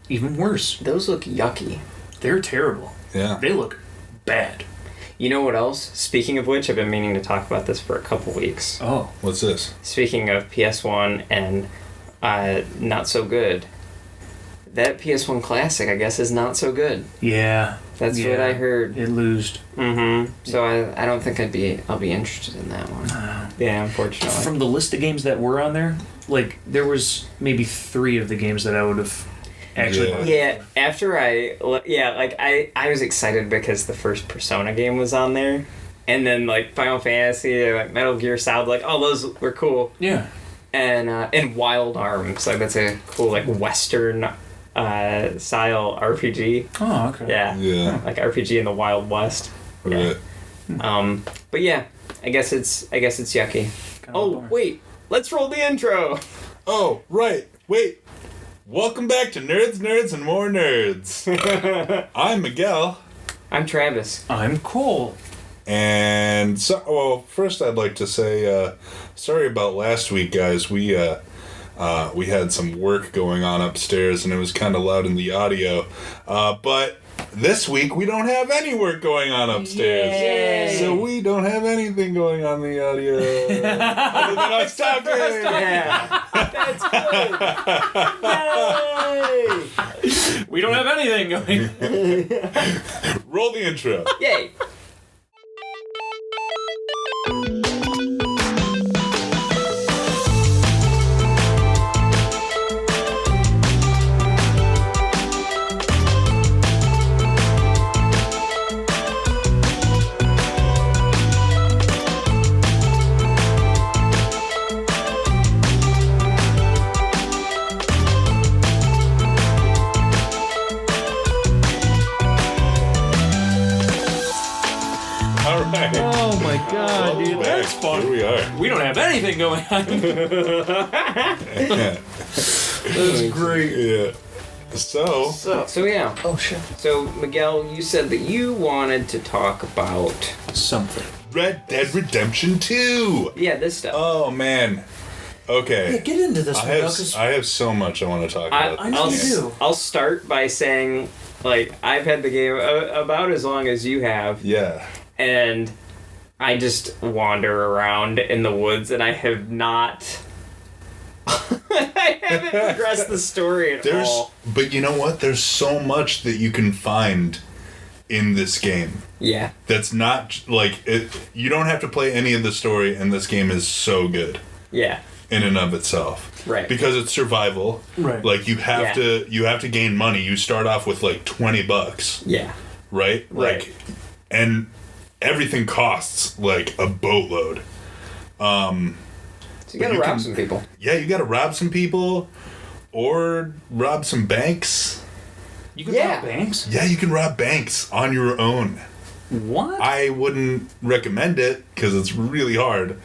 even worse. Those look yucky. They're terrible. Yeah. They look bad. You know what else? Speaking of which, I've been meaning to talk about this for a couple weeks. Oh. What's this? Speaking of PS1 and not so good, that PS1 Classic, I guess, is not so good. Yeah. That's what I heard. It loosed. Mm-hmm. So I don't think I'll be interested in that one. Yeah, unfortunately. From the list of games that were on there, like, there was maybe 3 of the games that I would have actually bought. Yeah, after I was excited because the first Persona game was on there. And then, like, Final Fantasy, like, Metal Gear Solid, like, all those were cool. Yeah. And Wild Arms, like, that's a cool, like, Western style RPG. Oh, okay. Yeah. Yeah. Like RPG in the Wild West. Yeah. Right. But yeah, I guess it's yucky. Kinda a bummer. Wait, let's roll the intro. Oh, right. Wait. Welcome back to Nerds, Nerds, and More Nerds. I'm Miguel. I'm Travis. I'm Cole. And first I'd like to say sorry about last week, guys. We had some work going on upstairs, and it was kind of loud in the audio. But this week we don't have any work going on upstairs, Yay. so we don't have anything going on in the audio other than us talking. Yeah. That's good. Yay. We don't have anything going. Roll the intro. Yay. All right. Oh my god, dude. That's fun. Here we are. We don't have anything going on. That's great. Yeah. So So yeah. Oh shit. So Miguel, you said that you wanted to talk about Something. Red Dead Redemption 2. this stuff. Oh man. Okay. Get into this one, I have so much I want to talk about. I know you do. I'll start by saying, like, I've had the game about as long as you have, Yeah. and I just wander around in the woods, and I have not. I haven't progressed the story at all. But you know what? There's so much that you can find in this game. Yeah. That's not like it. You don't have to play any of the story, and this game is so good Yeah. in and of itself. Right. Because it's survival. Right. Like you have Yeah. to gain money. You start off with like $20, Yeah. right? Right. Like, and everything costs like a boatload. So you gotta you rob can- some people. Yeah, you got to rob some people, or rob some banks. You can Yeah. rob banks? Yeah, you can rob banks on your own. What? I wouldn't recommend it because it's really hard,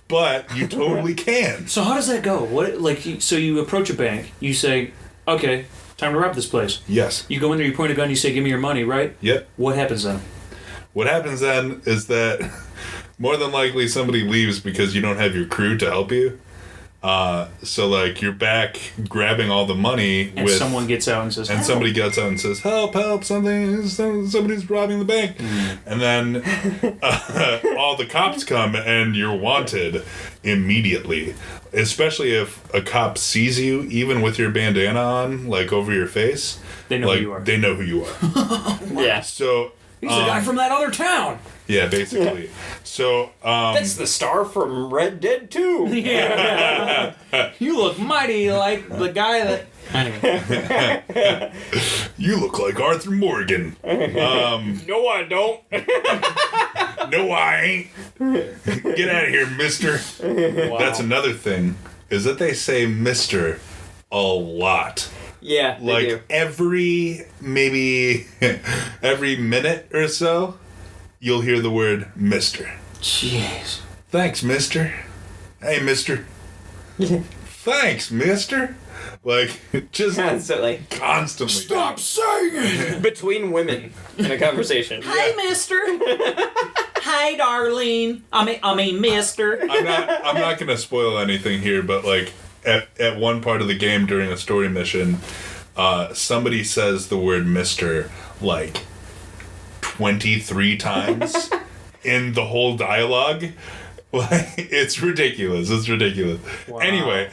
but you totally can. So how does that go? So you approach a bank, you say, okay, time to rob this place. Yes. You go in there, you point a gun, you say, give me your money, right? Yep. What happens then? What happens then is that more than likely somebody leaves because you don't have your crew to help you. So like you're back grabbing all the money And with someone gets out and says, and "Help." somebody gets out and says, help, somebody's robbing the bank. And then all the cops come and you're wanted immediately. Especially if a cop sees you, even with your bandana on, like over your face. They know like, who you are. They know who you are. Yeah. So, He's the guy from that other town. yeah, basically. So, That's the star from Red Dead 2. Yeah. You look mighty like the guy that... Anyway. you look like Arthur Morgan. No, I don't. No, I ain't. Get out of here, mister. Wow. That's another thing, is that they say mister a lot. Yeah, they Like do. every minute or so, you'll hear the word mister. Jeez. Thanks, mister. Hey, mister. Thanks, mister. Like, just Constantly. constantly. Stop saying it! Between women in a conversation. Hi, mister. Hi, darling. I mean, mister. I'm not gonna spoil anything here, but like at one part of the game during a story mission, somebody says the word Mr. like 23 times in the whole dialogue. Like, it's ridiculous. It's ridiculous. Wow. Anyway.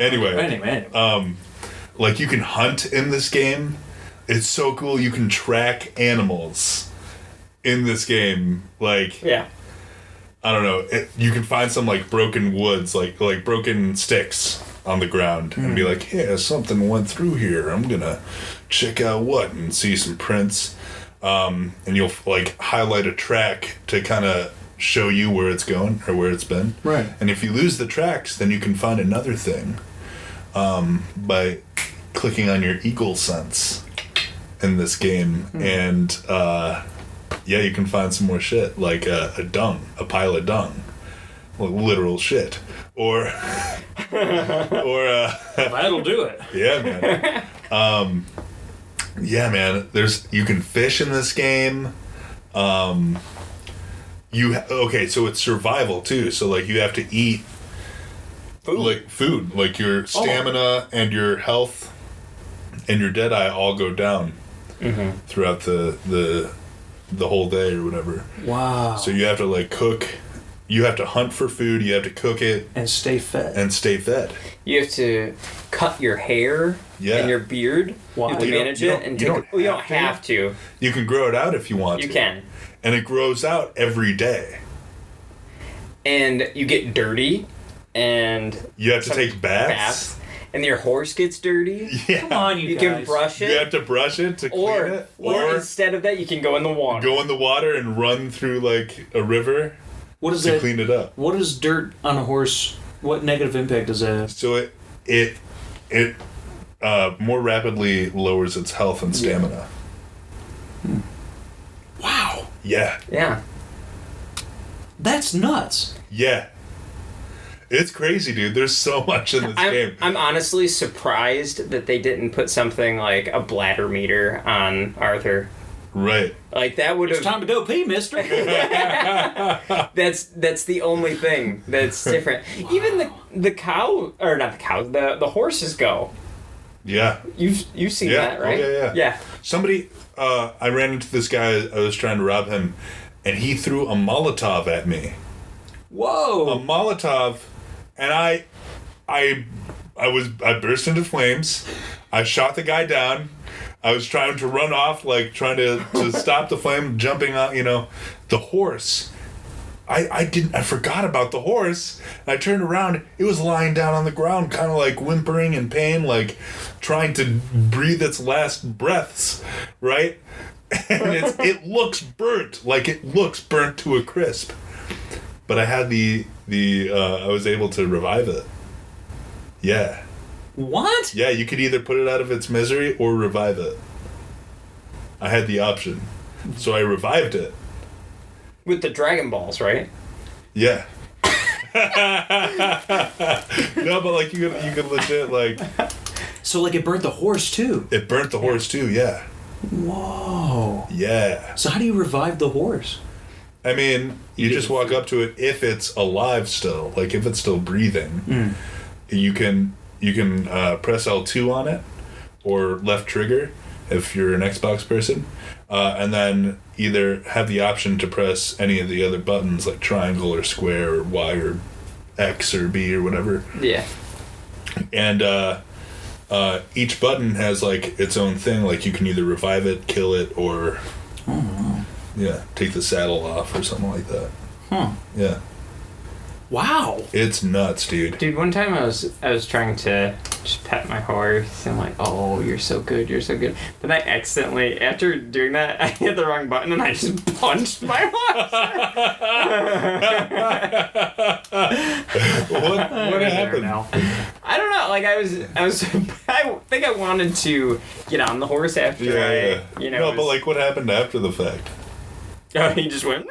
Like, you can hunt in this game. It's so cool. You can track animals in this game. Like, Yeah. I don't know. You can find some like broken woods, like broken sticks on the ground, and be like, "Yeah, something went through here. I'm gonna check out what," and see some prints. And you'll like highlight a track to kind of show you where it's going or where it's been. Right. And if you lose the tracks, then you can find another thing by clicking on your eagle sense in this game, and yeah, you can find some more shit, like a pile of dung, like literal shit, or That'll do it. yeah, man. Yeah, man. You can fish in this game. Okay, so it's survival too. So like you have to eat food, like your stamina and your health and your deadeye all go down throughout the whole day or whatever. Wow. So you have to like cook. You have to hunt for food. You have to cook it And stay fed. and stay fed. You have to cut your hair Yeah. and your beard. Why? You have to You don't- manage you it don't- and you take don't it. Well, you don't have to. have to. You can grow it out if you want You to. can. And it grows out every day. And you get dirty and You have to some take baths. and your horse gets dirty. Yeah. Come on, You guys. can brush You it. have to brush it to or clean it. or instead of that, you can go in the water. go in the water and run through like a river What is to that? clean it up. What is dirt on a horse? What negative impact does that have? So it more rapidly lowers its health and stamina. Wow. Yeah. Yeah. That's nuts. Yeah. It's crazy, dude. There's so much in this game. I'm honestly surprised that they didn't put something like a bladder meter on Arthur. Right. Like that would It's have. time to go pee, mister. That's the only thing that's different. Even the cow, or not the cow, the horses go. Yeah. You've seen Yeah. that, right? Oh, yeah. Yeah. Somebody, I ran into this guy. I was trying to rob him, and he threw a Molotov at me. A Whoa. Molotov, and I burst into flames. I shot the guy down. I was trying to run off, like trying to stop the flame, jumping on, the horse. I forgot about the horse. I turned around. It was lying down on the ground, kind of like whimpering in pain, like trying to breathe its last breaths, right? And it looks burnt, like it looks burnt to a crisp. But I had I was able to revive it. Yeah. What? Yeah, you could either put it out of its misery or revive it. I had the option. So I revived it. With the Dragon Balls, right? Yeah. No, but like you could legit like So like it burnt the horse too. it burnt the horse too, yeah. Whoa. Yeah. So how do you revive the horse? I mean, you just walk up to it if it's alive still, like if it's still breathing. You can press L2 on it or left trigger if you're an Xbox person, and then either have the option to press any of the other buttons like triangle or square or Y or X or B or whatever. Yeah. And each button has like its own thing. Like you can either revive it, kill it, or take the saddle off or something like that. Huh. Yeah, Wow. it's nuts, dude. Dude, one time I was trying to just pet my horse and I'm like, oh, you're so good, you're so good. Then I accidentally, after doing that, I hit the wrong button and I just punched my horse. What There happened? now. I don't know, like I think I wanted to get on the horse after Yeah. No, but was- like, what happened after the fact? he just went,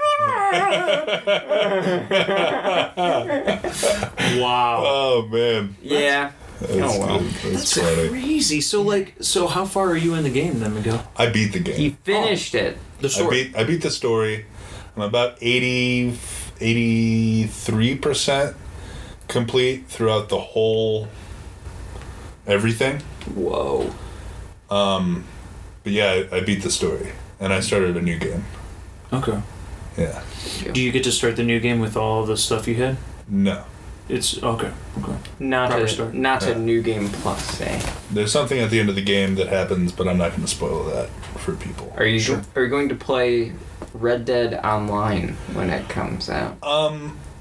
Wow. Oh man, yeah. that's, Oh, well. that's That's funny. crazy. So how far are you in the game then, Miguel? I beat the game. He finished it. The story. I beat the story. I'm about 83% complete throughout the whole everything. Whoa. But yeah, I beat the story, and I started a new game. Okay. Yeah. Do you get to start the new game with all the stuff you had? No. It's okay. Okay. Not Proper a start. not Yeah. a new game plus. There's something at the end of the game that happens, but I'm not going to spoil that for people. Are you Sure. are you going to play Red Dead Online when it comes out?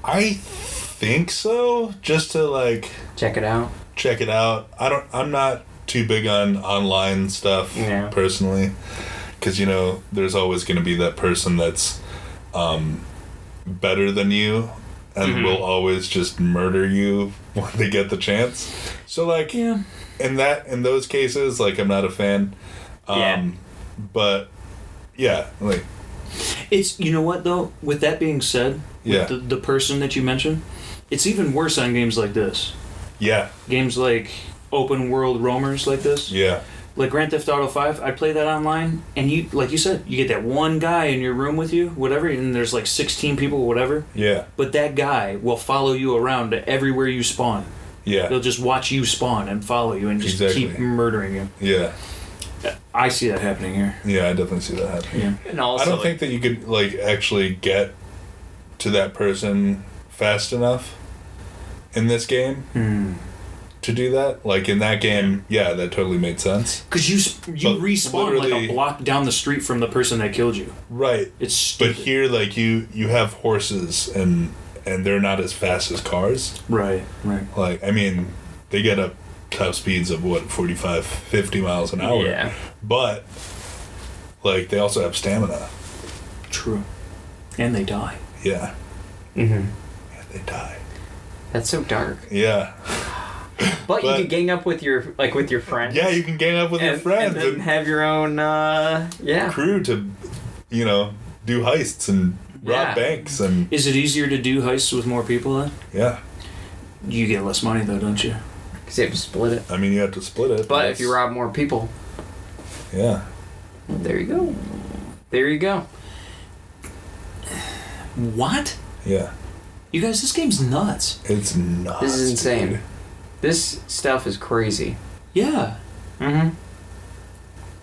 I think so. Just to like Check it out. check it out. I'm not too big on online stuff Yeah. personally, because there's always going to be that person that's better than you and Mhm. will always just murder you when they get the chance. So like Yeah. in those cases, like I'm not a fan. Yeah. But yeah, like It's, you know what though. With that being said, Yeah. with the person that you mentioned, it's even worse on games like this. yeah, Games like open world roamers like this. yeah, Like Grand Theft Auto 5, I play that online, and you, like you said, you get that one guy in your room with you, whatever, and there's like 16 people, whatever. yeah, But that guy will follow you around to everywhere you spawn. yeah, They'll just watch you spawn and follow you and just Exactly. keep murdering you. yeah, I see that happening here. yeah. I definitely see that happening. Yeah. And also, I don't think that you could like actually get to that person fast enough in this game to do that. Like in that game, yeah, that totally made sense. Because you But respawn like literally- a block down the street from the person that killed you. Right. It's But stupid. here, like you have horses and they're not as fast as cars. Right, right. Like I mean, they get up top speeds of what 45, 50 miles an hour. Yeah. But like they also have stamina. True. And they die. Yeah. Mhm. Yeah, they die. That's so dark. Yeah. But you But- could gang up with your friends. Yeah, you can gang up with your friends and then have your own crew to, do heists and rob Yeah. banks and Is it easier to do heists with more people then? yeah. You get less money though, don't you? because you have to split it. I mean, you have to split it. But if you rob more people, yeah, there you go. There you go. What? yeah, You guys, this game's nuts. it's nuts. This is insane. dude. This stuff is crazy. Yeah. Mm-hmm.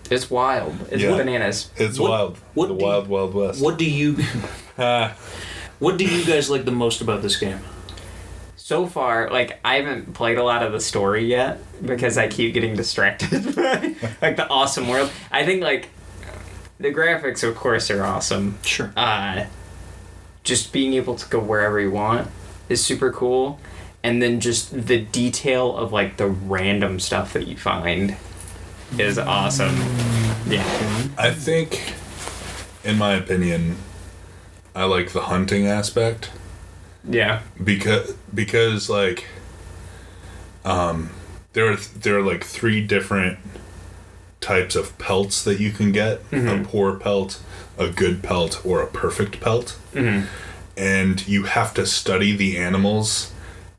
It's wild. It's Yeah. bananas. It's What- wild. what The do you- wild, wild west. What do you Ah, What do you guys like the most about this game? So far, like, I haven't played a lot of the story yet because I keep getting distracted by, like, the awesome world. I think, like, the graphics, of course, are awesome. Sure. Just being able to go wherever you want is super cool. And then just the detail of, like, the random stuff that you find is awesome. Yeah. I think, in my opinion, I like the hunting aspect. Yeah. Because like there are like 3 different types of pelts that you can get: a poor pelt, a good pelt, or a perfect pelt. Mm-hmm. And you have to study the animals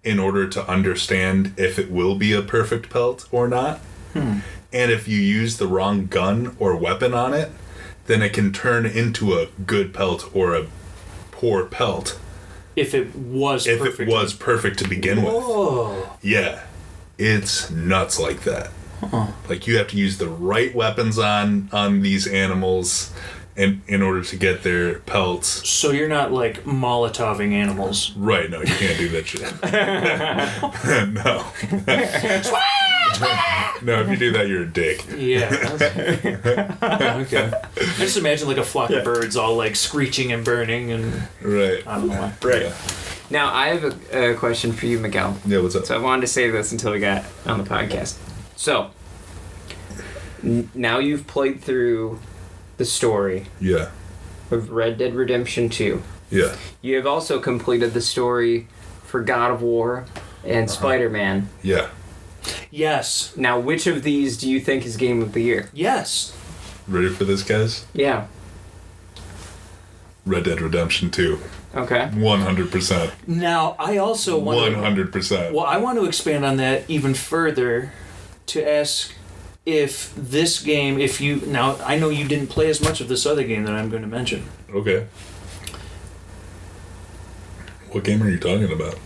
in order to understand if it will be a perfect pelt or not. And if you use the wrong gun or weapon on it, then it can turn into a good pelt or a poor pelt. If it was If perfect. it was perfect to begin with. Whoa. Yeah. It's nuts like that. Like you have to use the right weapons on these animals in order to get their pelts. So you're not like Molotoving animals. Right, no, you can't do that shit. No. No, if you do that, you're a dick. Yeah. Okay. I just imagine like a flock of birds all like screeching and burning and Right. I don't know why. Right. Now, I have a question for you, Miguel. Yeah, what's up? So I wanted to say this until we got on the podcast. So, now you've played through the story Yeah. of Red Dead Redemption 2. Yeah. You have also completed the story for God of War and Spider-Man. Yeah. Yes. Now, which of these do you think is Game of the Year? Yes. Ready for this, guys? Yeah. Red Dead Redemption 2. Okay. 100%. Now I also want 100%. Well, I want to expand on that even further to ask if this game, if you now I know you didn't play as much of this other game that I'm going to mention. Okay. What game are you talking about?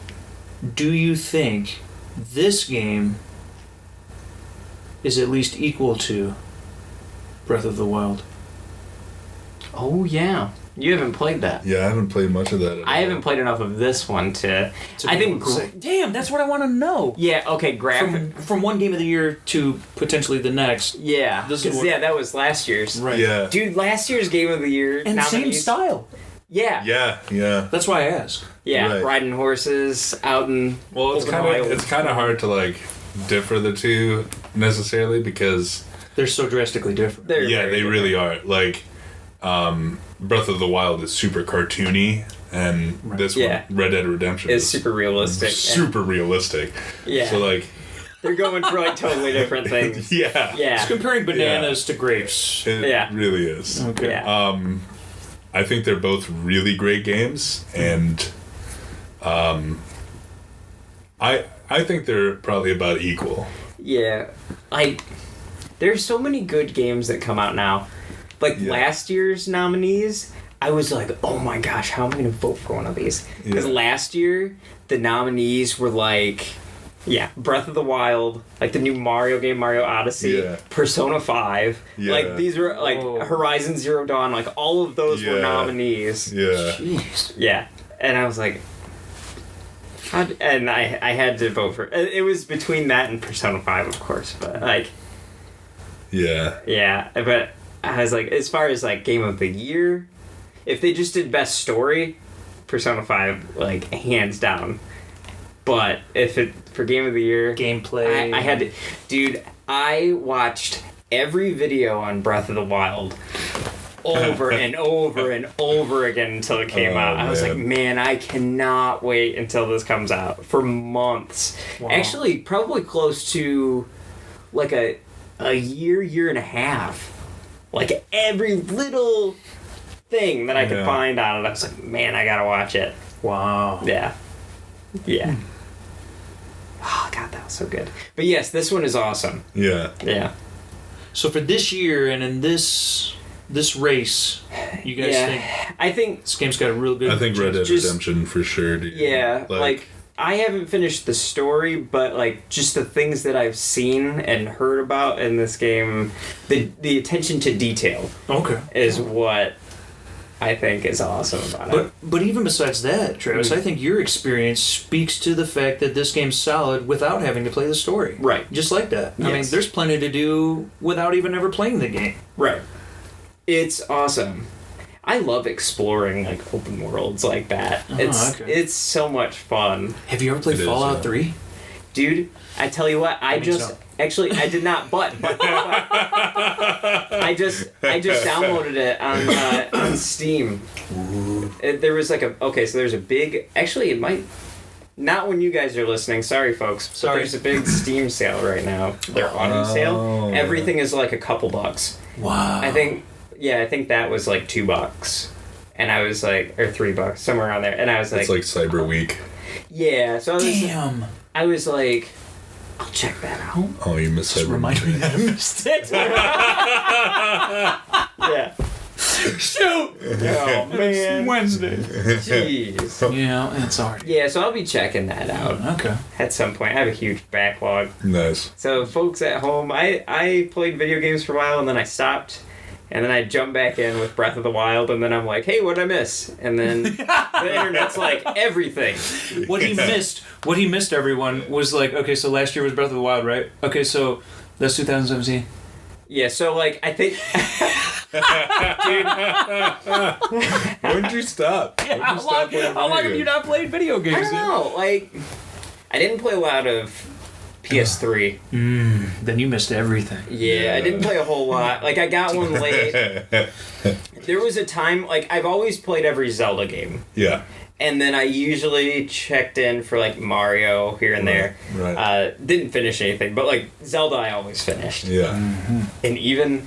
Do you think this game is at least equal to Breath of the Wild. Oh yeah, you haven't played that. Yeah, I haven't played much of that. At I all. haven't played enough of this one to. I think. Damn, that's what I want to know. Yeah. Okay. Graphic. From one game of the year to potentially the next. Yeah. This is 'Cause, what- yeah, that was last year's. Right. Yeah. Dude, last year's game of the year And same nominees- style. Yeah. Yeah. That's why I asked. Yeah. Right. Riding horses out in. Well, it's open kind wild. of hard to like differ the two necessarily because They're so drastically different. They're yeah, very they different. really are. Like, Breath of the Wild is super cartoony, and this Yeah. one, Red Dead Redemption, It's is super realistic. super realistic. Yeah. So like, They're going for like totally different things. yeah, Yeah. It's comparing bananas to grapes. it Yeah. really is. Okay. Yeah. I think they're both really great games, and I think they're probably about equal. Yeah, like there's so many good games that come out now. Like Yeah. last year's nominees, I was like, oh my gosh, how am I gonna vote for one of these? Because Yeah. last year the nominees were like, yeah, Breath of the Wild, like the new Mario game, Mario Odyssey, Yeah. Persona 5. Yeah. Like these were like Whoa. Horizon Zero Dawn, like all of those were Yeah. nominees. Yeah, Jeez. Yeah, and I was like, and I had to vote for it. Was between that and Persona 5, of course, but like, yeah, yeah, but I was like, as far as like game of the year, if they just did best story, Persona 5, like hands down. But if it for game of the year, Gameplay. I had to, dude. I watched every video on Breath of the Wild over and over and over again until it came Oh, out. I was like, man. man, I cannot wait until this comes out for months. Wow. Actually, probably close to like a year and a half. Like every little thing that I could Yeah. find on it, I was like, man, I gotta watch it. Wow. Yeah. Yeah. Oh, God, that was so good. But yes, this one is awesome. yeah. Yeah. So for this year and in this race, you guys think I think, this game's got a real good. I think Red Dead Just- Redemption for sure, dude. yeah, like, I haven't finished the story, but, like, just the things that I've seen and heard about in this game, the attention to detail Okay. is what I think is awesome about it. But even besides that, Travis, I think your experience speaks to the fact that this game's solid without having to play the story. Right. Just like that. I mean, Yes. there's plenty to do without even ever playing the game. Right. It's awesome. I love exploring like open worlds like that. okay. It's so much fun. Have you ever played It is, Fallout yeah. 3? Dude, I tell you what, I mean, just so. actually I did not but I just downloaded it on Steam. There was like so there's a big actually it might not when you guys are listening, sorry folks. But Sorry. there's a big Steam sale right now. Their autumn sale. Everything is like a couple bucks. Wow. I think that was like $2. And I was like, or $3, somewhere around there. And I was like, It's like Cyber Week. yeah. So Damn. I was like, I'll check that out. Oh, you missed Just Cyber remind Week. me that I missed it. Yeah. Shoot! Oh man. Wednesday. Jeez. Yeah, it's already. Yeah, so I'll be checking that out Okay. at some point. I have a huge backlog. Nice. So folks at home, I played video games for a while and then I stopped. And then I jumped back in with Breath of the Wild, and then I'm like, hey, what'd I miss? And then the internet's like, everything. What he missed, everyone, was like, okay, so last year was Breath of the Wild, right? Okay, so that's 2017. Yeah, so like, I think... When did you stop? When did you stop playing How long video have you games? not played video I games? don't know, like... I didn't play a lot of PS3. Then you missed everything. Yeah, I didn't play a whole lot. Like, I got one late. There was a time, like, I've always played every Zelda game. Yeah. And then I usually checked in for, like, Mario here and there. Right. Didn't finish anything, but, like, Zelda I always finished. Yeah. And even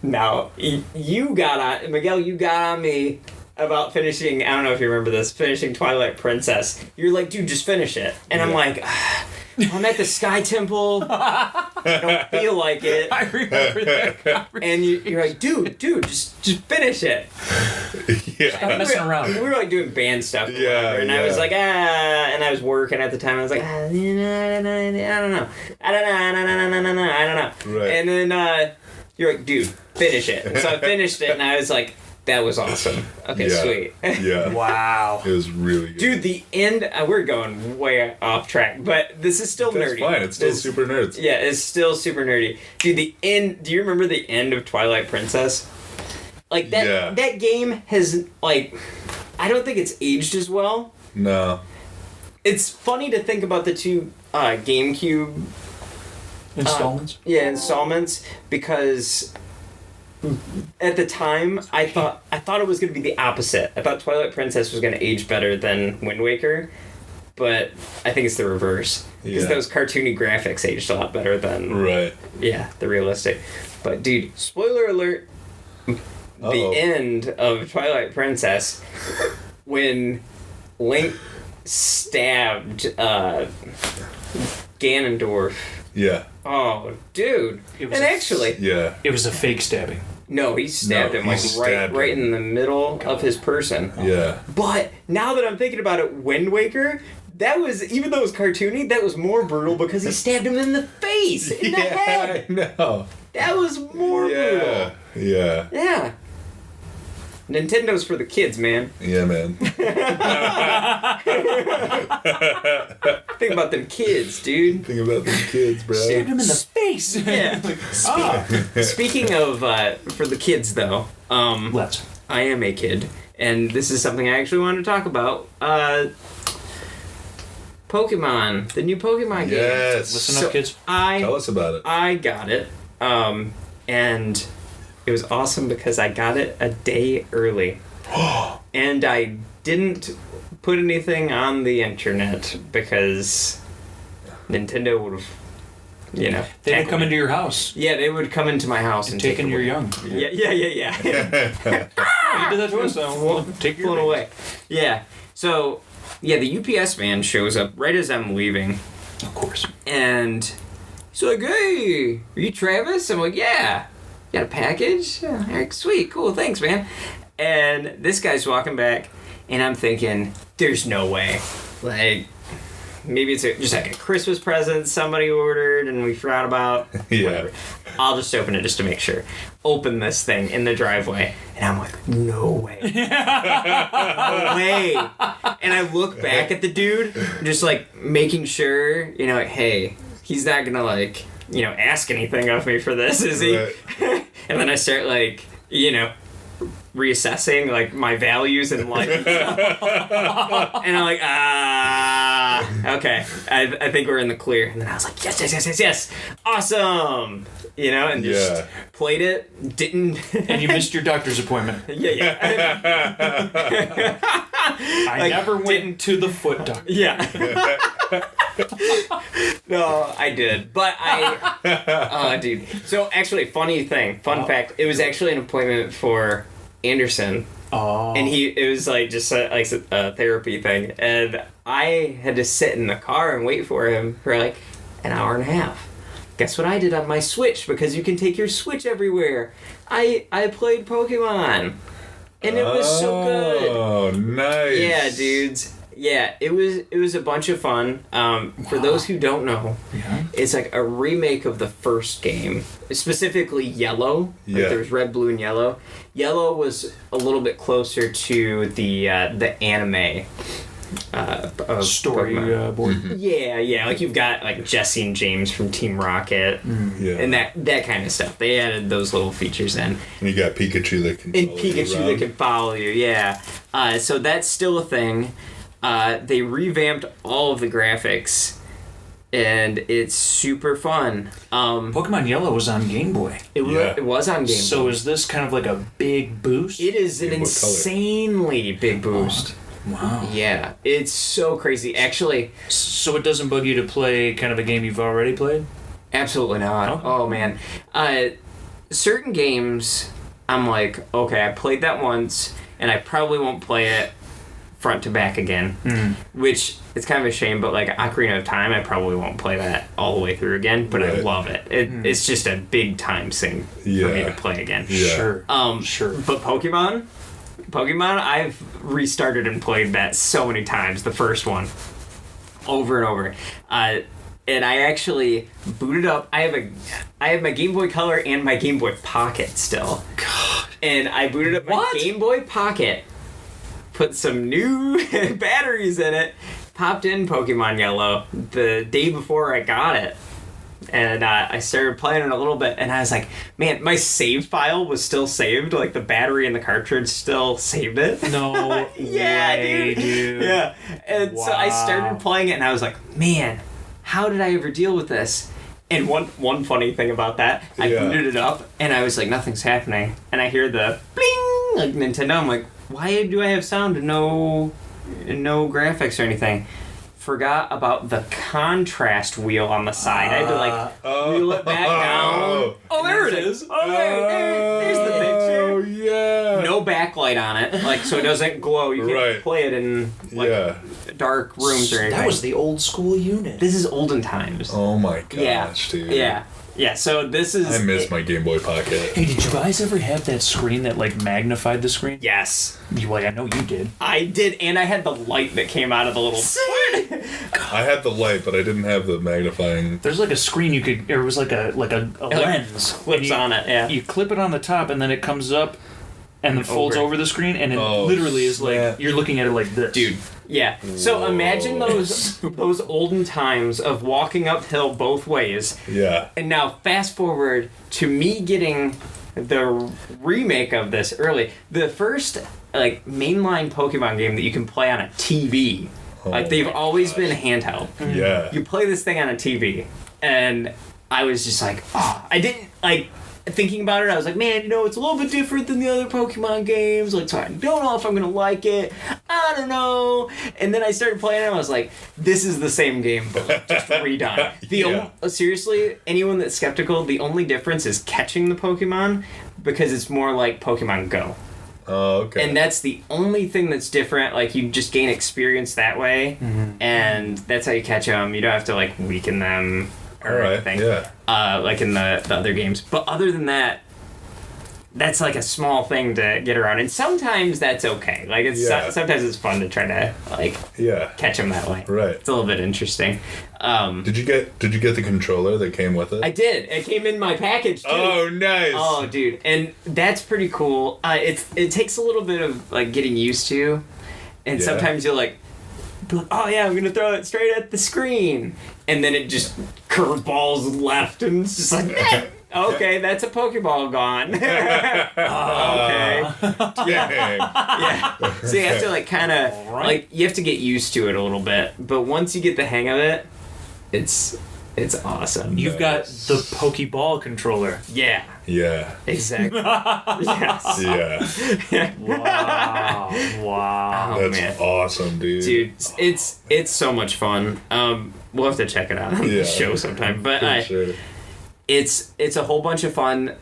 now, you got on... Miguel, you got on me about finishing... I don't know if you remember this. Finishing Twilight Princess. You're like, dude, just finish it. And I'm Yeah. like... I'm at the Sky Temple. I don't feel like it. I remember that. And you're like, dude, just finish it. Yeah. Stop messing around. We were like doing band stuff. Or Yeah, whatever, and I yeah. was like, and I was working at the time. I was like, I don't know. Right. And then you're like, dude, finish it. So I finished it, and I was like, that was awesome. Okay, Yeah. sweet. Yeah. Wow. It was really good. Dude, the end, we're going way off track, but this is still That's nerdy. fine. It's still super nerds. Yeah, it's still super nerdy. Dude, the end, do you remember the end of Twilight Princess? Like, that game has, like, I don't think it's aged as well. No. It's funny to think about the two GameCube Installments? installments, because at the time I thought it was going to be the opposite. I thought Twilight Princess was going to age better than Wind Waker, but I think it's the reverse, because Yeah. those cartoony graphics aged a lot better than Right. the realistic. But dude, spoiler alert, Uh-oh. the end of Twilight Princess, when Link stabbed Ganondorf. Yeah. Oh, dude. It was And a- actually, Yeah. It was a fake stabbing. no, he stabbed No, him he like stabbed right him. in the middle of his person. Yeah. But now that I'm thinking about it, Wind Waker, that was, even though it was cartoony, that was more brutal because he stabbed him in the face, in the head. I know. That was more brutal. Yeah. Yeah. Nintendo's for the kids, man. Yeah, man. Think about them kids, dude. Think about the kids, bro. Stabbed him in the face. Yeah. Speaking of for the kids, though, Let's. I am a kid, and this is something I actually wanted to talk about. Pokemon, the new Pokemon game. Yes. Listen up, kids. Tell us about it. I got it, and it was awesome because I got it a day early, and I didn't put anything on the internet because Nintendo would have, They didn't tackled come me. into your house. Yeah, they would come into my house and take Taking it your away. young. Yeah. You did that to us. We'll take your Flown babies. away. Yeah. So, yeah, the UPS man shows up right as I'm leaving, Of course. and he's like, "Hey, are you Travis?" I'm like, "Yeah." "Got a package?" "Yeah." "All right, sweet, cool, thanks, man." And this guy's walking back, and I'm thinking, "There's no way." Like, maybe it's just like a Christmas present somebody ordered and we forgot about. Yeah. Whatever. I'll just open it just to make sure. Open this thing in the driveway, and I'm like, no way. No way. And I look back at the dude, just like making sure, like, hey, he's not gonna like, ask anything of me for this, is he? Right. And then I start like, reassessing like my values in life. And I'm like, okay, I think we're in the clear. And then I was like, yes, awesome, and just played it. Didn't. And you missed your doctor's appointment. Yeah. I Like, never went to the foot doctor. Yeah. No, I did, but dude. So actually, fun fact, it was actually an appointment for Anderson. Oh. And it was like just a therapy thing, and I had to sit in the car and wait for him for like an hour and a half. Guess what I did on my Switch, because you can take your Switch everywhere. I played Pokemon, and it was so good. Oh, nice. Yeah, dudes. Yeah, it was a bunch of fun. For those who don't know, it's like a remake of the first game, specifically Yellow. Like, Yeah. there was Red, Blue, and Yellow. Yellow was a little bit closer to the anime of Story Pokemon. board. Yeah, like you've got like Jesse and James from Team Rocket Yeah. and that kind of stuff. They added those little features in. And you got Pikachu that can And follow you Pikachu around. that can follow you, yeah. So that's still a thing. They revamped all of the graphics, and it's super fun. Pokemon Yellow was on Game Boy. It Yeah. was on Game So Boy. is this kind of like a big boost? It is an Game Boy Color. insanely big boost. Wow. Yeah, it's so crazy. Actually, So it doesn't bug you to play kind of a game you've already played? absolutely not. Okay. Oh, man. Certain games, I'm like, okay, I played that once, and I probably won't play it front to back again. Which it's kind of a shame, but like Ocarina of Time, I probably won't play that all the way through again, but I Right. love it. It's just a big time thing for me Yeah. to play again. Yeah. Sure. Sure. But Pokemon, I've restarted and played that so many times. The first one, over and over. and I actually booted up. I have my Game Boy Color and my Game Boy Pocket still. God. And I booted up my What? Game Boy Pocket, put some new batteries in it, popped in Pokemon Yellow the day before I got it. And I started playing it a little bit, and I was like, man, my save file was still saved. Like, the battery in the cartridge still saved it. No Yeah, way, dude. Yeah. And so I started playing it, and I was like, man, how did I ever deal with this? And one funny thing about that, I Yeah. booted it up, and I was like, nothing's happening. And I hear the bling, like Nintendo. I'm like, why do I have sound and no graphics or anything? Forgot about the contrast wheel on the side. I had to wheel it back down. Oh, there it And is. it's like, there's the Oh, picture. yeah. No backlight on it, like so it doesn't glow. You can't Right. play it in like Yeah. dark rooms or anything. That was the old school unit. This is olden times. Oh my gosh, yeah, dude. yeah. So this is. I miss my Game Boy Pocket. Hey, did you guys ever have that screen that like magnified the screen? Yes, Well, I know you did. I did, and I had the light that came out of the little. I had the light, but I didn't have the magnifying. There's like a screen you could. It was like a lens. Clips And on it, yeah. You clip it on the top, and then it comes up, and then folds over. over the screen, and it Oh, literally is snap. like you're looking at it like this, Dude. Yeah. So imagine those olden times of walking uphill both ways. Yeah. And now fast forward to me getting the remake of this early. The first like mainline Pokemon game that you can play on a TV. Like they've my always gosh. been handheld. Yeah. You play this thing on a TV, and I was just like, oh, I didn't like thinking about it. I was like, man, it's a little bit different than the other Pokemon games. Like, so I don't know if I'm gonna like it. I don't know. And then I started playing it, and I was like, this is the same game, but just redone. Seriously, anyone that's skeptical, the only difference is catching the Pokemon because it's more like Pokemon Go. Oh, okay. And that's the only thing that's different. Like, you just gain experience that way, and that's how you catch them. You don't have to, like, weaken them or All right. anything. Yeah. Like in the other games. But other than that, that's, like, a small thing to get around. And sometimes that's okay. Like, it's sometimes it's fun to try to, like, Yeah. catch them that way. Right. It's a little bit interesting. Did you get the controller that came with it? I did. It came in my package, too. Oh, nice. Oh, dude, and that's pretty cool. It takes a little bit of like getting used to, and Yeah. sometimes you'll like, be like, oh yeah, I'm gonna throw it straight at the screen, and then it just curveballs left, and it's just like, okay, that's a Pokeball gone. Okay, Dang. yeah. So you have to like kind of Alright. like you have to get used to it a little bit, but once you get the hang of it, it's awesome. You've got the Pokeball controller. Yeah. Yeah. Exactly. Yes. Yeah. Wow. Wow. Oh, That's man. awesome, dude. Dude, it's so much fun. We'll have to check it out on Yeah. the show sometime. But For sure. it's a whole bunch of fun.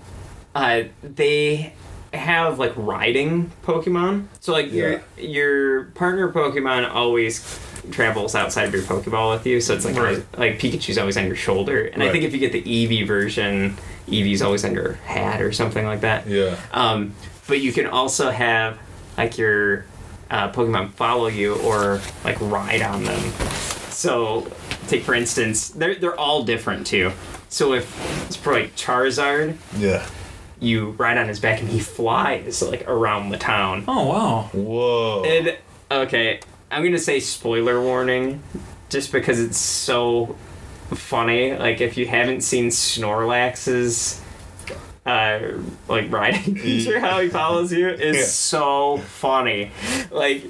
They have like riding Pokemon. So like your partner Pokemon always travels outside of your Pokeball with you. So it's like Right. like Pikachu's always on your shoulder. And I Right. think if you get the Eevee version, Eevee's always on your hat or something like that. Yeah. But you can also have like your Pokemon follow you or like ride on them. So take for instance, they're all different too. So if it's for like Charizard, Yeah. you ride on his back and he flies like around the town. Oh wow. Whoa. And okay, I'm gonna say spoiler warning, just because it's so funny. Like if you haven't seen Snorlax's like riding feature, how he follows you is Yeah. so funny. Like,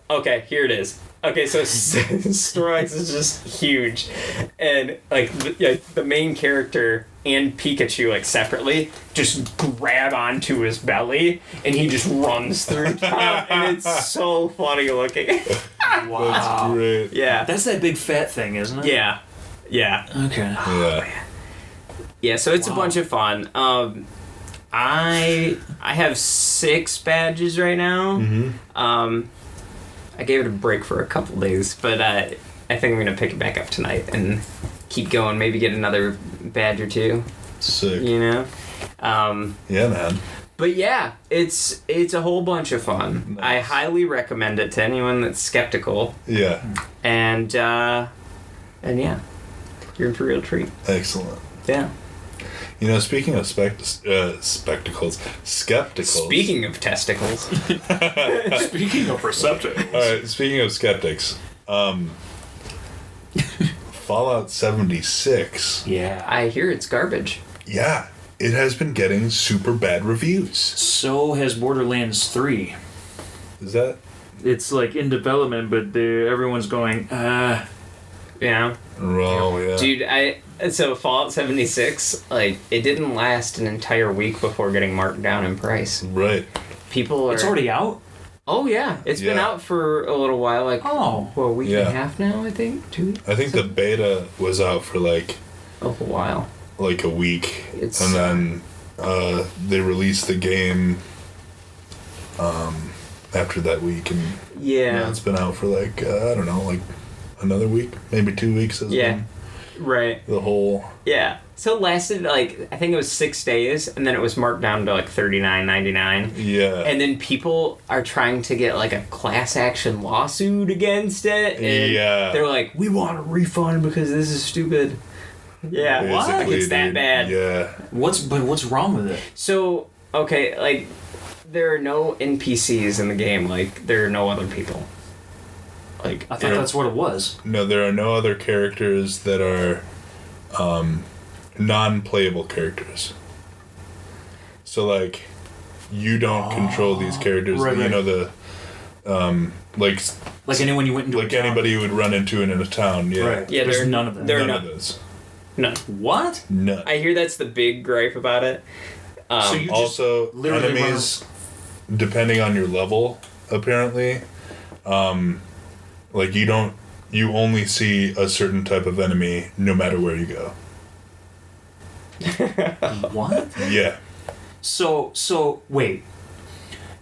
okay, here it is. Okay, so Snorlax is just huge, and like the main character and Pikachu like separately just grab onto his belly, and he just runs through town, and it's so funny looking. Wow. That's great. Yeah, That's that big fat thing, isn't it? yeah, yeah, Okay. Yeah. yeah. So it's a Wow. bunch of fun. I have 6 badges right now. I gave it a break for a couple days, but I think I'm gonna pick it back up tonight and keep going. Maybe get another badge or 2. Sick. You know. Yeah, man. But yeah, it's a whole bunch of fun. I Nice. highly recommend it to anyone that's skeptical. Yeah. And yeah, You're in for a real treat. Excellent. Yeah. You know, speaking of spectacles, skepticals. Speaking of testicles. Speaking of receptacles. All right, speaking of skeptics, Fallout 76. Yeah. I hear it's garbage. Yeah, it has been getting super bad reviews. So has Borderlands 3. Is that? It's like in development, but everyone's going, Yeah. Oh, yeah. Dude, so Fallout 76, like, it didn't last an entire week before getting marked down in price. Right. People are... It's already out? Oh, yeah. It's been Yeah. out for a little while, like, Oh. a week and Yeah. a half now, I think? 2 weeks? I think the beta was out for like A while. a week. It's- And then they released the game after that week. And Yeah. it's been out for like, I don't know, like another week, maybe 2 weeks has Yeah. been Right. the whole... Yeah. So it lasted, like, I think it was 6 days, and then it was marked down to, like, $39.99. Yeah. And then people are trying to get, like, a class action lawsuit against it. And Yeah. they're like, we want a refund because this is stupid. Yeah. Basically, It's that dude. bad. Yeah. What's wrong with it? So, okay, like, there are no NPCs in the game. Like, there are no other people. Like, I thought that's what it was. No, there are no other characters that are non-playable characters. So, like, you don't control these characters. right, You right. know, the... like Like anyone you went into like a town. anybody you would run into in a town. Yeah. Right. Yeah, There's there- none of them. there- None no- of those. no. What? None. I hear that's the big gripe about it. So you just Also, literally enemies, depending on your level, apparently, like you only see a certain type of enemy no matter where you go. What? Yeah. So wait.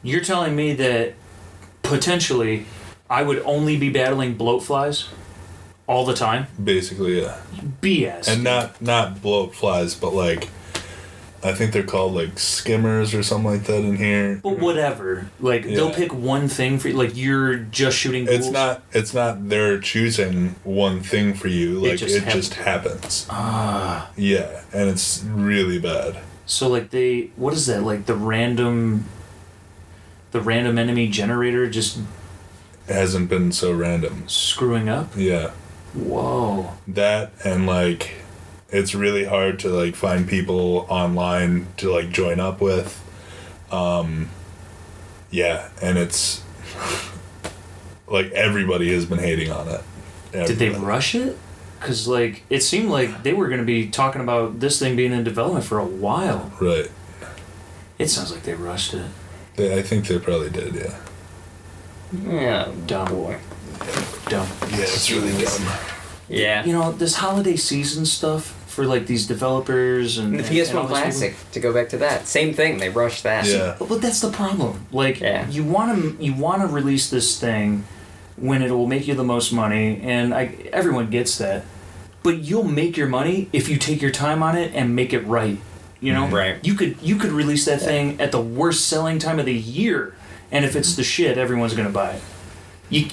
You're telling me that potentially I would only be battling bloatflies all the time? Basically, yeah. BS. And not bloat flies, but like, I think they're called like skimmers or something like that in here. But whatever. Like they'll Yeah. pick one thing for you. Like you're just shooting ghouls. It's not they're choosing one thing for you. Like it just just happens. Yeah, and it's really bad. So like what is that? Like the random enemy generator just It hasn't been so random. screwing up? Yeah. Whoa. That and like it's really hard to like find people online to like join up with. Yeah, and it's like everybody has been hating on it. Did they Everybody. rush it? Because like it seemed like they were going to be talking about this thing being in development for a while. Right. It sounds like they rushed it. I think they probably did, yeah. Yeah. Dumb. Boy. Dumb. Yeah, it's really dumb. Yeah. You know, this holiday season stuff for like these developers and The and all PS1 these Classic, to go back to that. Same thing, they rushed that. Yeah. But that's the problem. Like Yeah. you want to release this thing when it will make you the most money, and everyone gets that. But you'll make your money if you take your time on it and make it right. You know, Right. You could release that thing at the worst selling time of the year, and if it's the shit, everyone's gonna buy it.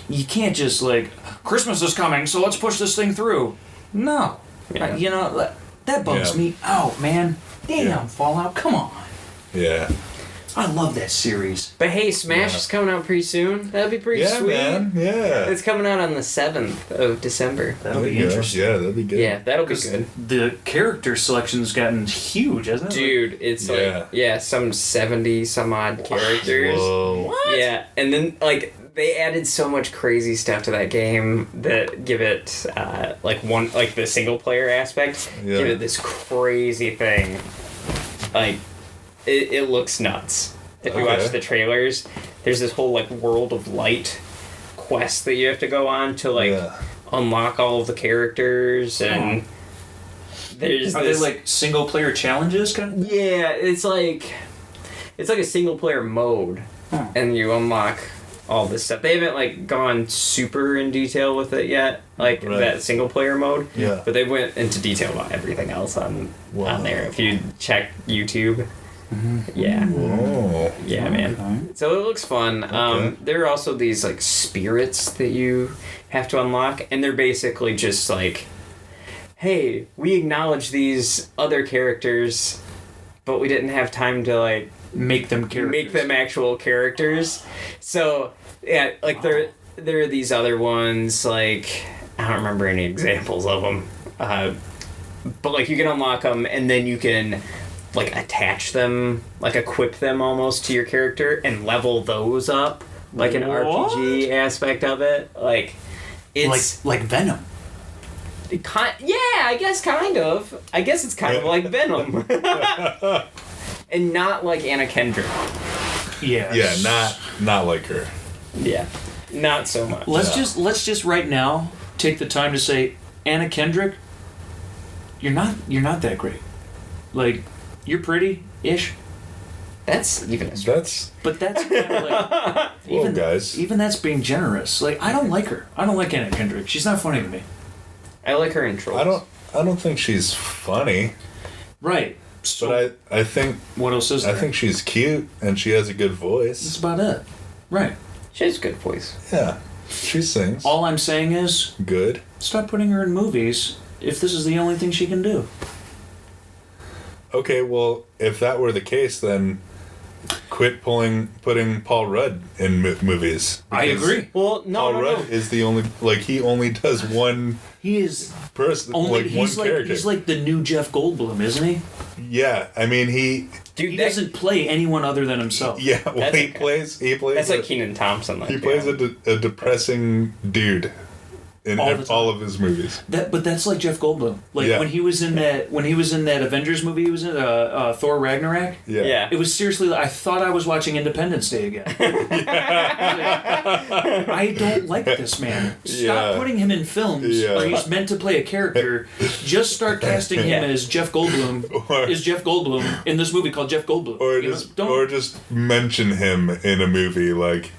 You can't just like Christmas is coming, so let's push this thing through. No, Yeah. you know that bums Yeah. me out, man. Damn, Yeah. Fallout, come on. Yeah. I love that series. But hey, Smash Yeah. is coming out pretty soon. That'd be pretty Yeah, sweet. man. Yeah. It's coming out on the 7th of December. That'll There be you go. interesting. Yeah, that'd be good. Yeah, that'll be 'Cause good. The character selection's gotten huge, hasn't it? Dude, it's Yeah. like, some 70 some odd characters. Whoa. Yeah, and then, like, they added so much crazy stuff to that game that give it, like the single player aspect, Yeah. give it this crazy thing. Like, it looks nuts. If you watch Okay. the trailers, there's this whole, like, World of Light quest that you have to go on to, like, Yeah. unlock all of the characters, and there's Are this... they like single player challenges kind of? Yeah, it's like a single player mode, and you unlock all this stuff. They haven't like gone super in detail with it yet, like Right. that single player mode. Yeah. But they went into detail about everything else on Wow. there. If you check YouTube, yeah, Oh. yeah, man. So it looks fun. Okay. There are also these like spirits that you have to unlock, and they're basically just like hey, we acknowledge these other characters, but we didn't have time to like Make them characters. make them actual characters. So yeah, like there are these other ones, like I don't remember any examples of them, but like you can unlock them and then you can like attach them, like equip them almost to your character and level those up, like an What? RPG aspect of it. Like it's like Venom. I guess kind of. I guess it's kind of like Venom. And not like Anna Kendrick. Yeah. Yeah, not like her. Yeah. Not so much. Let's just right now take the time to say, Anna Kendrick, you're not that great. Like, you're pretty-ish, That's even a stretch. That's but that's kind of like well, guys. even that's being generous. Like, I don't like her. I don't like Anna Kendrick. She's not funny to me. I like her in Trolls. I don't think she's funny, Right. So but I think what else is there? I think she's cute and she has a good that's voice. about it. Right. She has a good voice. Yeah, she sings All I'm saying is, good. stop putting her in movies if this is the only thing she can do. Okay, well, if that were the case, then quit putting Paul Rudd in movies. I because agree. Well, no, Paul no, Rudd no. is the only he only does one He is person, only one he's like character. he's like the new Jeff Goldblum, isn't he? Yeah, I mean Dude, He that- doesn't play anyone other than himself. yeah, well, That's he okay. plays That's like Keenan Thompson. Like, he plays yeah. a depressing dude in All the time. all of his movies. But that's like Jeff Goldblum. Like Yeah. when he was in that Avengers movie, he was in Thor Ragnarok. Yeah. Yeah. It was seriously. I thought I was watching Independence Day again. I don't like this man. Stop Yeah. putting him in films Yeah. where he's meant to play a character. Just start casting him Yeah. as Jeff Goldblum. Or- Is Jeff Goldblum in this movie called Jeff Goldblum? Or You know? just don't. or just mention him in a movie, like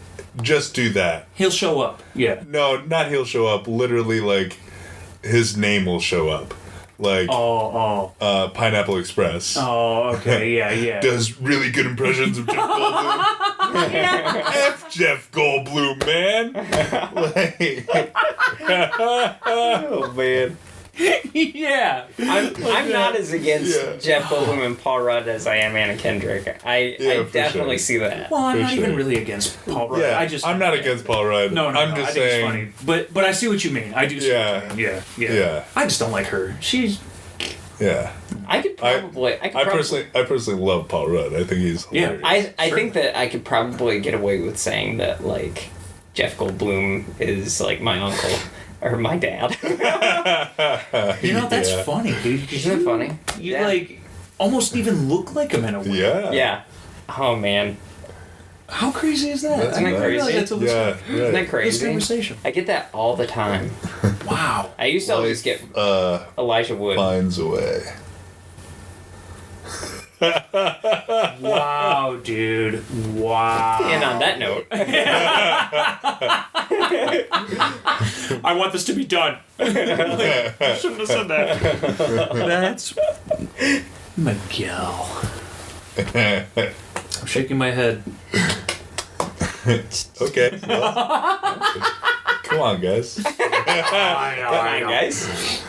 just do that. He'll show up. Yeah. No, not he'll show up. Literally, like his name will show up, like Oh. Pineapple Express. Oh. Okay. Yeah. Yeah. Does really good impressions of Jeff Goldblum. F Jeff Goldblum, man. Like, Oh man. yeah. I'm not as against Yeah. Jeff Goldblum and Paul Rudd as I am Anna Kendrick. I Yeah, for definitely sure. see that. Well, I'm For not even sure. really against Paul Rudd. yeah, I'm not against Paul Rudd. No, I'm no, just I think saying. it's funny. But I see what you mean. I do see Yeah. what you mean. Yeah. Yeah. I just don't like her. She's Yeah, I could probably. I personally love Paul Rudd. I think he's Yeah. hilarious. I think that I could probably get away with saying that like Jeff Goldblum is like my uncle or my dad. you know that's Yeah. funny, dude. 'Cause Isn't it funny? You Yeah. like almost even look like him in a way. Yeah. Yeah. Oh man, How crazy is that? That's I didn't nice. realize that till this, Yeah. isn't that Right. this crazy? conversation. I get that all the time. Wow. I used to always get Elijah Wood. Finds a way. Wow, dude. Wow. And on that note, I want this to be done. I shouldn't have said that. That's Miguel. I'm shaking my head. Okay. Well, come on, guys. come on, guys.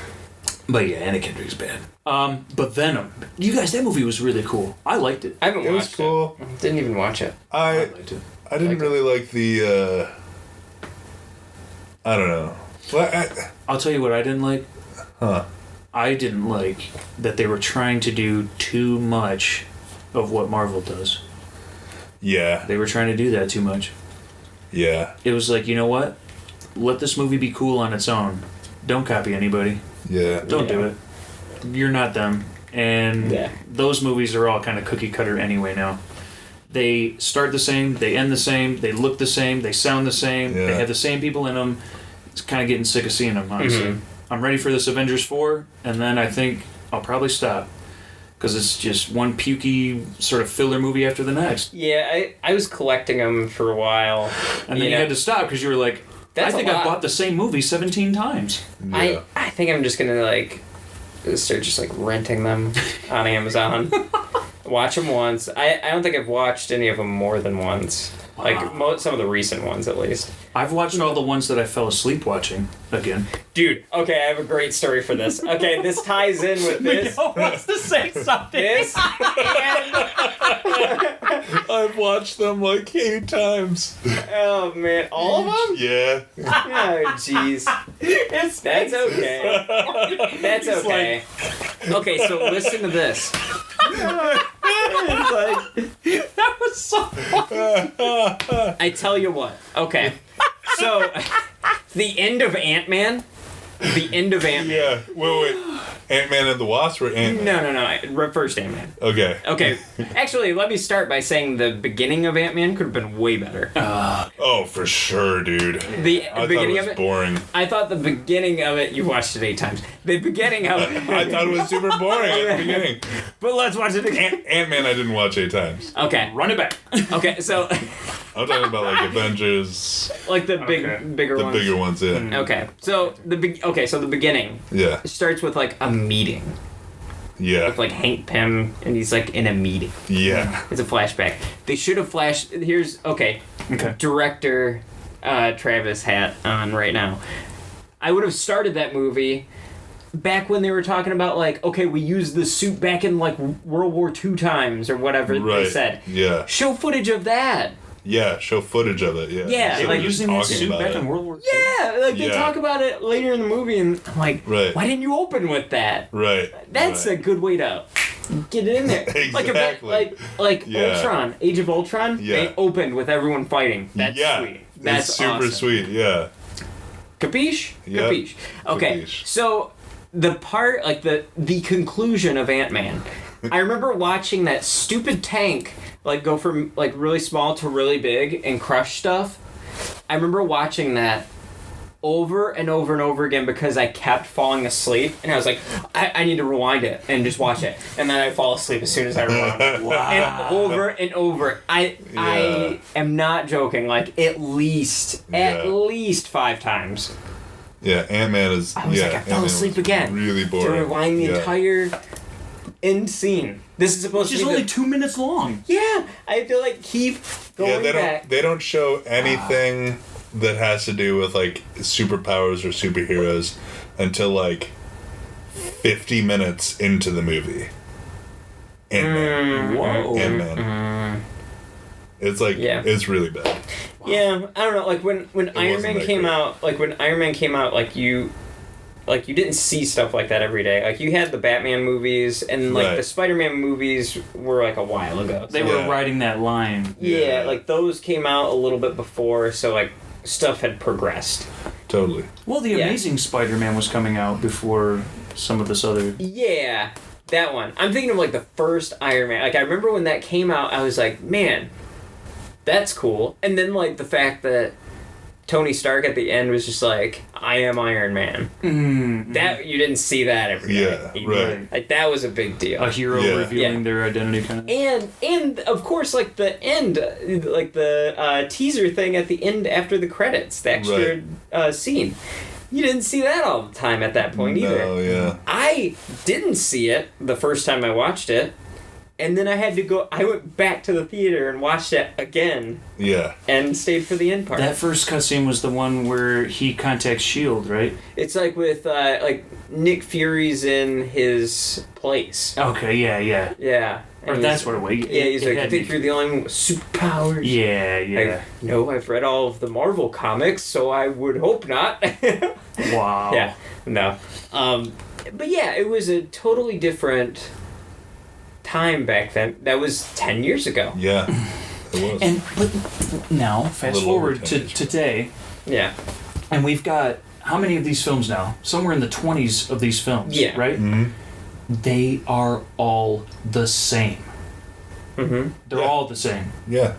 But yeah, Anna Kendrick's bad. But Venom. You guys, that movie was really cool. I liked it. I haven't It was watched cool. it. Didn't even watch it. I I liked it. didn't really like the. I don't know. Well, I'll tell you what I didn't like. huh. I didn't like that they were trying to do too much of what Marvel does. Yeah. They were trying to do that too much. Yeah. It was like, you know what? Let this movie be cool on its own. Don't copy anybody. Yeah. Don't do Yeah. it. You're not them. And Yeah. those movies are all kind of cookie cutter anyway now. They start the same, they end the same, they look the same, they sound the same, they Yeah. have the same people in them. It's kind of getting sick of seeing them, honestly. Mhm. I'm ready for this Avengers 4, and then I think I'll probably stop. Because it's just one pukey sort of filler movie after the next. Yeah, I was collecting them for a while. And then you had to stop because you were like, That's I think a I've lot. bought the same movie 17 times. Yeah. I think I'm just gonna like start just like renting them on Amazon. Watch them once. I don't think I've watched any of them more than once. Like some of the recent ones, at least. I've watched all the ones that I fell asleep watching again. Dude, okay, I have a great story for this. Okay, this ties in with this. wants to say something. This I've watched them like 8 times. oh man, all of them? Yeah. Oh jeez. That's okay. That's okay. Okay, so listen to this. That was so I tell you what. Okay. So, the end of Ant-Man. The end of Ant-Man. Yeah. Wait. Ant-Man and the Wasp or Ant-Man? No. First Ant-Man. Okay. Okay. Actually, let me start by saying the beginning of Ant-Man could have been way better. Oh, for sure, dude. The I thought beginning it of was it. boring. I thought the beginning of it. You watched it 8 times. The beginning of it. I thought it was super boring at the beginning. But let's watch it again. Ant-Man I didn't watch 8 times. Okay. Run it back. Okay. So, I'm talking about like Avengers, like the bigger the ones. bigger ones, yeah. Okay. So the beginning Yeah. starts with like a meeting Yeah. with like Hank Pym, and he's like in a meeting. Yeah. It's a flashback. They should have flashed. Here's okay. Okay. Director Travis hat on right now. I would have started that movie back when they were talking about like, okay, we used the suit back in like World War II times or whatever Right. they said. Yeah. Show footage of that. Yeah. Show footage of it. Yeah. Yeah, They were like using that talking suit about back it. in World War II. Yeah, like they Yeah. talk about it later in the movie, and I'm like, Right. why didn't you open with that? Right. That's right. a good way to get it in there. Exactly. Like Yeah. Ultron, Age of Ultron. Yeah. They opened with everyone fighting. That's yeah. sweet. That's it's super awesome. sweet. Yeah. Capiche? Yep. Capiche. Okay, Capiche. so the part, like the conclusion of Ant-Man, I remember watching that stupid tank like go from like really small to really big and crush stuff. I remember watching that over and over and over again because I kept falling asleep, and I was like, I need to rewind it and just watch it, and then I fall asleep as soon as I rewind it. And over and over. I am not joking. Like at least 5 times. Yeah. Ant-Man is. I was yeah, like, I fell Ant-Man asleep was again. Really To boring. rewind the Yeah. entire end scene. This is supposed Which to is be only 2 minutes long. yeah. I have to like keep going Yeah, they back. don't. They don't show anything that has to do with like superpowers or superheroes until like 50 minutes into the movie. Ant-Man. Whoa. Ant-Man. It's like Yeah. it's really bad. Yeah, I don't know. Like when Iron wasn't Man that came great. out, like you didn't see stuff like that every day. Like you had the Batman movies and like Right. the Spider-Man movies were like a while ago. They So- were Yeah. riding that line. yeah, Yeah. like those came out a little bit before, so like stuff had progressed. Totally. Well, the Yeah. Amazing Spider-Man was coming out before some of this other. Yeah, that one. I'm thinking of like the first Iron Man. Like I remember when that came out, I was like, man, that's cool. And then like the fact that Tony Stark at the end was just like, I am Iron Man. Mm, That you didn't see that every day. Yeah, right. Like that was a big deal. a hero Yeah. revealing Yeah. their identity, kind of. And of course, like the end, like the teaser thing at the end after the credits, the extra scene. You didn't see that all the time at that point either. No, yeah. I didn't see it the first time I watched it, and then I went back to the theater and watched it again Yeah. and stayed for the end part. That first cutscene was the one where he contacts S.H.I.E.L.D., right? It's like with like Nick Fury's in his place. Okay, yeah. Yeah. Or And that's he's- what it was. Yeah, he's like, I think you're the only one with superpowers. Yeah. Like, no, I've read all of the Marvel comics, so I would hope not. Wow. Yeah, no. But yeah, it was a totally different time back then. That was 10 years ago. Yeah. It was. But now, fast little over forward 10 to years. today, Yeah. and we've got how many of these films now? Somewhere in the 20s of these films. Yeah. Right? Mhm. They are all the same. Mm-hmm. They're Yeah. all the same. Yeah.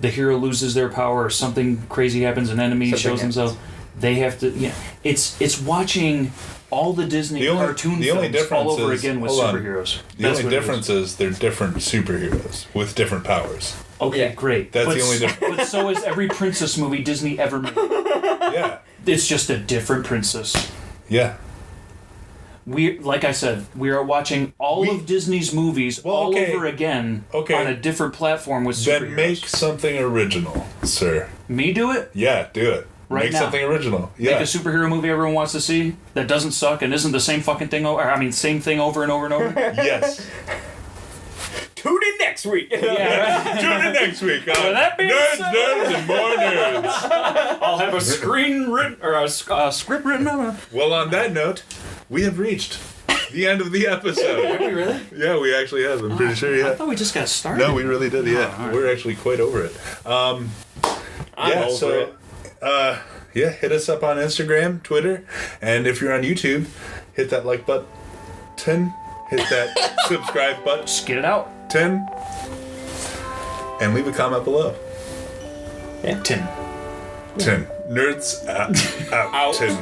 The hero loses their power, or something crazy happens, an enemy Something shows happens. himself. They have to. Yeah, it's watching all the Disney The only- cartoon the only films all difference over is- again with hold on. superheroes. The That's only what it is. difference is they're different superheroes with different powers. Okay, Yeah. great. That's but the only difference. But so is every princess movie Disney ever made. Yeah. It's just a different princess. Yeah. We, like I said, we are watching all of Disney's movies all over again on a different platform with superheroes. Then make something original, sir. Me do it? Yeah, do it. Right Make now. something original. Yeah. Make a superhero movie everyone wants to see that doesn't suck and isn't the same fucking thing same thing over and over and over. Yes. Tune in next week. Yeah, right. Tune in next week. that being Nerds, said- nerds, and more nerds. I'll have a screen written or a script written on it. Well, on that note, we have reached the end of the episode. Are we really? Yeah, we actually have. I'm pretty sure. I Yeah. thought we just got started. No, we really did. Yeah, all right. we're actually quite over it. I'm Yeah. over So. it. Yeah, hit us up on Instagram, Twitter, and if you're on YouTube, hit that like button, hit that subscribe button, Just get it out. and leave a comment below. Yeah. 10. 10. Nerds out. Out. 10.